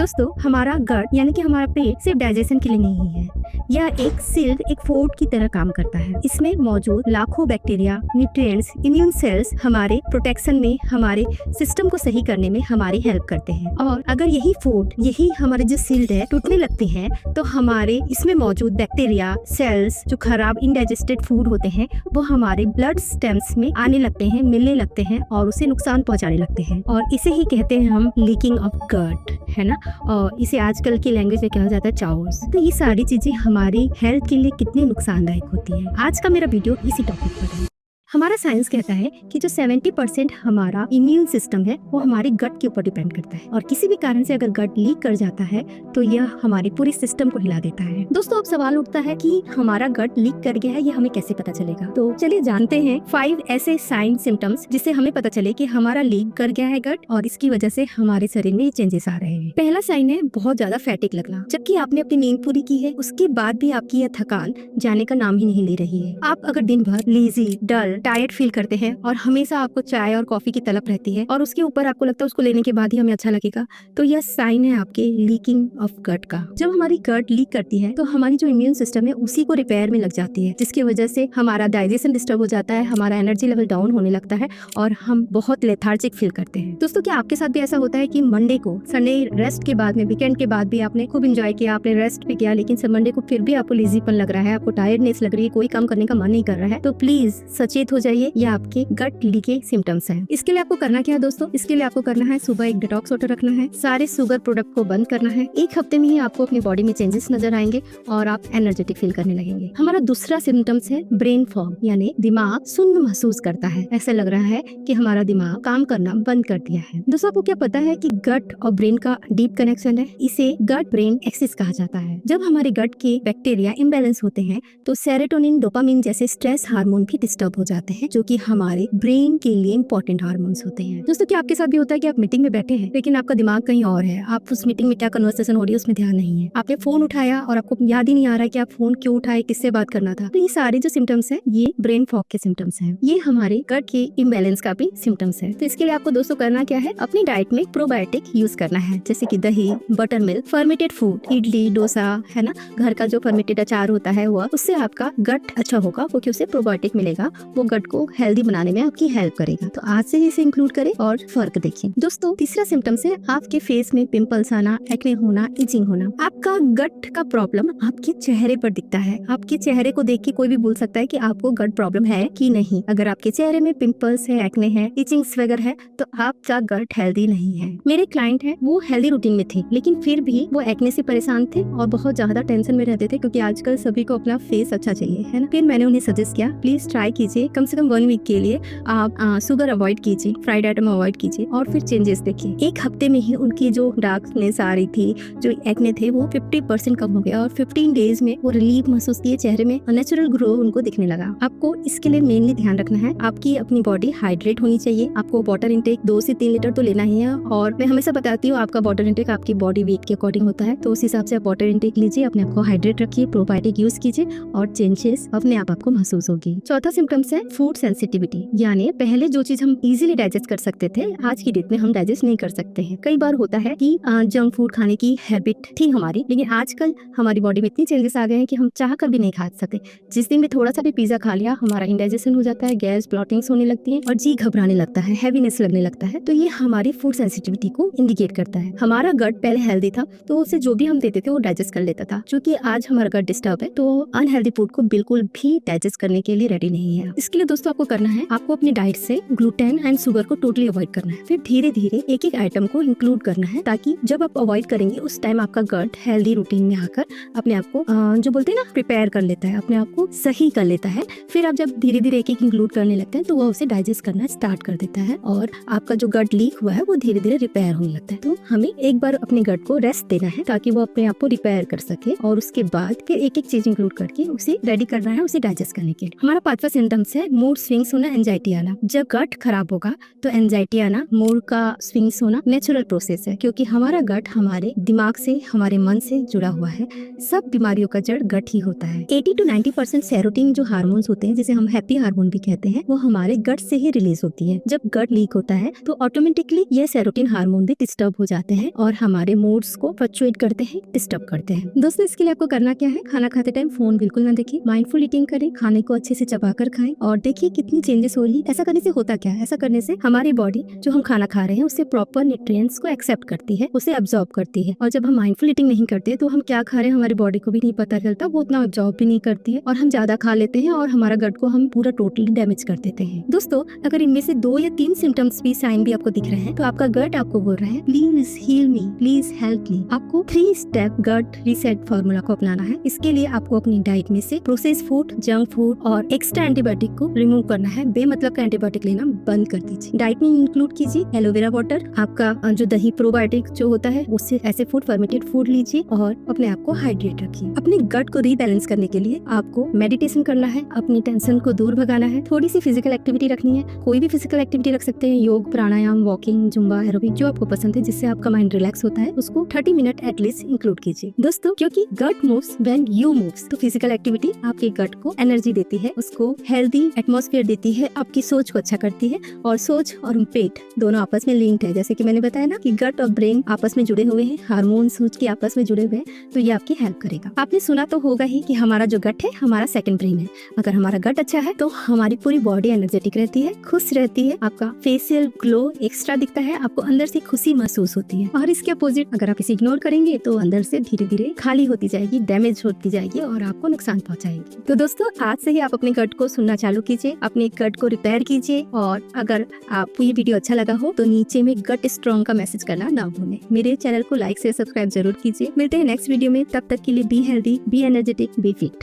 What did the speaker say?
दोस्तों, हमारा गट यानी कि हमारा पेट सिर्फ डाइजेशन के लिए नहीं है, यह एक सिल्क एक फोर्ट की तरह काम करता है। इसमें मौजूद लाखों बैक्टीरिया, न्यूट्रिएंट्स, इम्यून सेल्स हमारे प्रोटेक्शन में, हमारे सिस्टम को सही करने में हमारी हेल्प करते हैं। और अगर यही फोर्ट, यही हमारे जो सिल्क है टूटने लगते हैं तो हमारे इसमें मौजूद बैक्टीरिया सेल्स जो खराब इनडाइजेस्टेड फूड होते हैं वो हमारे ब्लड स्टेम्स में आने लगते हैं, मिलने लगते हैं और उसे नुकसान पहुंचाने लगते हैं। और इसे ही कहते हैं हम लीकिंग ऑफ गट, है ना। और इसे आजकल की लैंग्वेज में कहा जाता है चावर्स। तो ये सारी चीजें हमारी हेल्थ के लिए कितनी नुकसानदायक होती है। आज का मेरा वीडियो इसी टॉपिक पर है। हमारा साइंस कहता है कि जो 70% हमारा इम्यून सिस्टम है वो हमारे गट के ऊपर डिपेंड करता है और किसी भी कारण से अगर गट लीक कर जाता है तो यह हमारी पूरी सिस्टम को हिला देता है। दोस्तों, अब सवाल उठता है कि हमारा गट लीक कर गया है, ये हमें कैसे पता चलेगा। तो चलिए जानते हैं 5 ऐसे साइन सिम्टम्स जिससे हमें पता चले कि हमारा लीक कर गया है गट और इसकी वजह से हमारे शरीर में चेंजेस आ रहे हैं। पहला साइन है बहुत ज्यादा फैटिक लगना। जबकि आपने अपनी नींद पूरी की है उसके बाद भी आपकी यह थकान जाने का नाम ही नहीं ले रही है। आप अगर दिन भर लेजी, डल, टायर्ड फील करते हैं और हमेशा आपको चाय और कॉफी की तलब रहती है और उसके ऊपर आपको लगता है उसको लेने के बाद ही हमें अच्छा लगेगा, तो यह साइन है आपके लीकिंग ऑफ गट का। जब हमारी गट लीक करती है तो हमारी जो इम्यून सिस्टम है उसी को रिपेयर में लग जाती है, जिसकी वजह से हमारा डाइजेशन डिस्टर्ब हो जाता है, हमारा एनर्जी लेवल डाउन होने लगता है और हम बहुत लेथार्जिक फील करते हैं। दोस्तों, क्या आपके साथ भी ऐसा होता है कि मंडे को, संडे रेस्ट के बाद में, वीकेंड के बाद भी आपने खूब एंजॉय किया, आपने रेस्ट भी किया, लेकिन मंडे को फिर भी आपको लेजीपन लग रहा है, आपको टायर्डनेस लग रही है, कोई काम करने का मन नहीं कर रहा है, तो प्लीज सचेत हो जाइए, यह आपके गट लीक के सिम्टम्स हैं। इसके लिए आपको करना क्या है दोस्तों? इसके लिए आपको करना है सुबह एक डिटॉक्स वाटर रखना है, सारे शुगर प्रोडक्ट को बंद करना है। एक हफ्ते में ही आपको अपनी बॉडी में चेंजेस नजर आएंगे और आप एनर्जेटिक फील करने लगेंगे। हमारा दूसरा सिम्टम्स है ब्रेन फॉग, यानी दिमाग सुन्न महसूस करता है, ऐसा लग रहा है कि हमारा दिमाग काम करना बंद कर दिया है। दोस्तों, आपको क्या पता है कि गट और ब्रेन का डीप कनेक्शन है? इसे गट ब्रेन एक्सिस कहा जाता है। जब हमारे गट के बैक्टीरिया इम्बैलेंस होते हैं तो सेरोटोनिन, डोपामिन जैसे स्ट्रेस हार्मोन भी डिस्टर्ब हो जाते हैं, जो कि हमारे ब्रेन के लिए इंपॉर्टेंट हार्मोन्स होते हैं। दोस्तों, क्या आपके साथ भी होता है कि आप मीटिंग में बैठे हैं लेकिन आपका दिमाग कहीं और है, आप उस मीटिंग में क्या कन्वर्सेशन हो रही है उसमें ध्यान नहीं है, आपने फोन उठाया और आपको याद ही नहीं आ रहा है कि आप फोन क्यों उठाए, किससे बात करना था। तो ये सारे जो सिम्टम्स हैं ये ब्रेन फॉग के सिम्टम्स हैं, ये हमारे गट के इम्बैलेंस का भी सिम्टम्स है। तो इसके लिए आपको दोस्तों करना क्या है, अपनी डाइट में प्रोबायोटिक यूज करना है, जैसे कि दही, butter milk, fermented food, idli, dosa, है ना, घर का जो फर्मेंटेड अचार होता है वो, उससे आपका गट अच्छा होगा क्योंकि उससे प्रोबायोटिक मिलेगा, वो गट को हेल्दी बनाने में आपकी हेल्प करेगा। तो आज से ही इसे इंक्लूड करें और फर्क देखें। दोस्तों, तीसरा सिम्टम्स है आपके फेस में पिंपल्स आना, एक्ने होना, इचिंग होना। आपका गट का प्रॉब्लम आपके चेहरे पर दिखता है। आपके चेहरे को देख के कोई भी बोल सकता है कि आपको गट प्रॉब्लम है कि नहीं। अगर आपके चेहरे में पिंपल्स है, एक्ने है, इचिंग्स वगैरह है तो आपका गट हेल्दी नहीं है। मेरे क्लाइंट है, वो हेल्दी रूटीन में थे लेकिन फिर भी वो एक्ने से परेशान थे और बहुत ज्यादा टेंशन में रहते थे क्योंकि आजकल सभी को अपना फेस अच्छा चाहिए, है ना। फिर मैंने उन्हें सजेस्ट किया प्लीज ट्राई कीजिए, कम से कम 1 वीक के लिए आप शुगर अवॉइड कीजिए, फ्राइड आइटम अवॉइड कीजिए और फिर चेंजेस देखिए। एक हफ्ते में ही उनकी जो डार्कनेस आ रही थी, जो एक्ने थे, वो 50% कम हो गया और 15 डेज में वो रिलीफ महसूस किए चेहरे में, नेचुरल ग्लो उनको दिखने लगा। आपको इसके लिए मेनली ध्यान रखना है, आपकी अपनी बॉडी हाइड्रेट होनी चाहिए। आपको वाटर इंटेक 2 से 3 लीटर तो लेना ही है और मैं हमेशा बताती हूँ आपका वाटर इंटेक आपकी बॉडी वेट के अकॉर्डिंग होता है, तो उस हिसाब से आप वाटर इंटेक लीजिए, अपने आप को हाइड्रेट रखिए, प्रोबायोटिक यूज कीजिए और चेंजेस अपने आप आपको महसूस होगी। चौथा सिम्टम्स है फूड सेंसिटिविटी, यानी पहले जो चीज हम इजीली डाइजेस्ट कर सकते थे आज की डेट में हम डाइजेस्ट नहीं कर सकते हैं। कई बार होता है कि जंक फूड खाने की हैबिट थी हमारी, लेकिन आजकल हमारी बॉडी में इतनी चेंजेस आ गए हैं कि हम चाह कर भी नहीं खा सकते। जिस दिन भी थोड़ा सा भी पिज्जा खा लिया हमारा इंडाइजेशन हो जाता है, गैस ब्लॉटिंग्स होने लगती है और जी घबराने लगता है, हैवीनेस लगने लगता है। तो ये हमारी फूड सेंसिटिविटी को इंडिकेट करता है। हमारा गट पहले हेल्दी था तो उसे जो भी हम देते थे वो डाइजेस्ट कर लेता था। क्योंकि आज हमारा गट डिस्टर्ब है तो अनहेल्दी फूड को बिल्कुल भी डाइजेस्ट करने के लिए रेडी नहीं है। इसके लिए दोस्तों आपको करना है, आपको अपनी डाइट से ग्लूटेन एंड शुगर को टोटली अवॉइड करना है, फिर धीरे धीरे एक एक आइटम को इंक्लूड करना है ताकि जब आप अवॉइड करेंगे उस टाइम आपका गट हेल्दी रूटीन में आकर अपने आप को जो बोलते हैं ना प्रिपेयर कर लेता है, अपने आप को सही कर लेता है। फिर आप जब धीरे धीरे एक एक इंक्लूड करने लगते हैं तो वो उसे डाइजेस्ट करना स्टार्ट कर देता है और आपका जो गट लीक हुआ है वो धीरे धीरे रिपेयर होने लगता है। तो हमें एक बार अपने गट को रेस्ट देना है ताकि वो अपने आप को रिपेयर कर सके और उसके बाद फिर एक एक चीज इंक्लूड करके उसे रेडी करना है, उसे डाइजेस्ट करने के लिए। हमारा 5वां सिम्टम्स है है मूड स्विंग्स होना, एंजाइटी आना। जब गट खराब होगा तो एंजाइटी आना, मूड का स्विंग्स होना नेचुरल प्रोसेस है, क्योंकि हमारा गट हमारे दिमाग से, हमारे मन से जुड़ा हुआ है। सब बीमारियों का जड़ गट ही होता है। 80 to 90% सेरोटिन जो हार्मोन्स होते हैं, जिसे हम हैप्पी हार्मोन भी कहते हैं, वो हमारे गट से ही रिलीज होती है। जब गट लीक होता है तो ऑटोमेटिकली ये सेरोटिन हार्मोन भी डिस्टर्ब हो जाते हैं और हमारे मूड्स को फ्लक्चुएट करते हैं, डिस्टर्ब करते हैं। दोस्तों, इसके लिए आपको करना क्या है, खाना खाते टाइम फोन बिल्कुल ना देखिए, माइंडफुल ईटिंग करें, खाने को अच्छे से चबाकर खाएं और देखिए कितनी चेंजेस हो रही है। ऐसा करने से होता क्या है, ऐसा करने से हमारी बॉडी जो हम खाना खा रहे हैं उससे प्रॉपर न्यूट्रिएंट्स को एक्सेप्ट करती है, उसे अब्सॉर्ब करती है। और जब हम माइंडफुल ईटिंग नहीं करते तो हम क्या खा रहे हैं हमारी बॉडी को भी नहीं पता चलता, वो उतना अब्सॉर्ब भी नहीं करती है और हम ज्यादा खा लेते हैं और हमारा गट को हम पूरा टोटली डैमेज कर देते हैं। दोस्तों, अगर इनमें से 2 या 3 सिम्टम्स भी, साइन भी आपको दिख रहे हैं तो आपका गट आपको बोल रहा है please heal me, please help me. आपको 3 स्टेप गट रीसेट फॉर्मूला को अपनाना है। इसके लिए आपको अपनी डाइट में से प्रोसेस फूड, जंक फूड और एक्स्ट्रा एंटीबायोटिक को रिमूव करना है। बेमतलब का एंटीबायोटिक लेना बंद कर दीजिए। डाइट में इंक्लूड कीजिए एलोवेरा वाटर, आपका जो दही प्रोबायोटिक जो होता है उससे ऐसे फूड, फर्मेंटेड फूड लीजिए और अपने आप को हाइड्रेट रखिए। अपने गट को रीबैलेंस करने के लिए आपको मेडिटेशन करना है, अपनी टेंशन को दूर भगाना है, थोड़ी सी फिजिकल एक्टिविटी रखनी है। कोई भी फिजिकल एक्टिविटी रख सकते हैं, योग, प्राणायाम, वॉकिंग, जुम्बा, एरोबिक, जो आपको पसंद है, जिससे आपका माइंड रिलैक्स होता है, उसको 30 मिनट एटलीस्ट इंक्लूड कीजिए। दोस्तों, क्योंकि गट मूव्स व्हेन यू मूव्स, तो फिजिकल एक्टिविटी आपके गट को एनर्जी देती है, उसको हेल्दी एटमॉस्फेयर देती है, आपकी सोच को अच्छा करती है। और सोच और पेट दोनों आपस में लिंक्ड है। जैसे कि मैंने बताया ना कि गट और ब्रेन आपस में जुड़े हुए हैं, हार्मोन सोच के आपस में जुड़े हुए हैं, तो ये आपकी हेल्प करेगा। आपने सुना तो होगा ही कि हमारा जो गट है हमारा सेकंड ब्रेन है। अगर हमारा गट अच्छा है तो हमारी पूरी बॉडी एनर्जेटिक रहती है, खुश रहती है, आपका फेशियल ग्लो एक्स्ट्रा दिखता है, आपको अंदर से खुशी महसूस होती है। और इसके अपोजिट अगर आप इसे इग्नोर करेंगे तो अंदर से धीरे धीरे खाली होती जाएगी, डैमेज होती जाएगी और आपको नुकसान पहुंचाएगी। तो दोस्तों, आज से ही आप अपने गट को सुनना चालू कीजिए, अपने गट को रिपेयर कीजिए। और अगर आपको ये वीडियो अच्छा लगा हो तो नीचे में गट स्ट्रॉन्ग का मैसेज करना ना भूलें। मेरे चैनल को लाइक से सब्सक्राइब जरूर कीजिए। मिलते हैं नेक्स्ट वीडियो में, तब तक के लिए be healthy, be energetic, be fit.